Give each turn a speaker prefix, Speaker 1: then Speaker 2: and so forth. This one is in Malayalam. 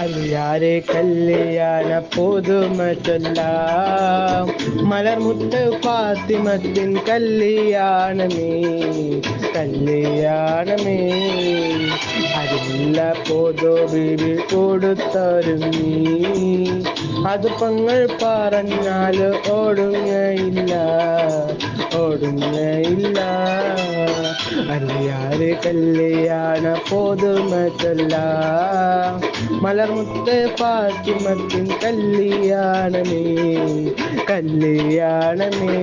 Speaker 1: അലിയാരെ കല്യാണ പുതുമ ചൊല്ലാം, മലർമുത്ത് ഫാത്തിമത്തിൻ കല്യാണമേ കല്യാണമേ. അരില്ല പോതോ ബീവി കൊടുത്തൊരുങ്ങി, അത് പങ്ങൾ പറഞ്ഞാൽ ഓടുങ്ങയില്ല ഓടുങ്ങയില്ല. അലിയാരെ കല്യാണ പുതുമ ചൊല്ലാം, മലർമുത്ത് ഫാത്തിമത്തിൻ കല്യാണമേ കല്യാണമേ.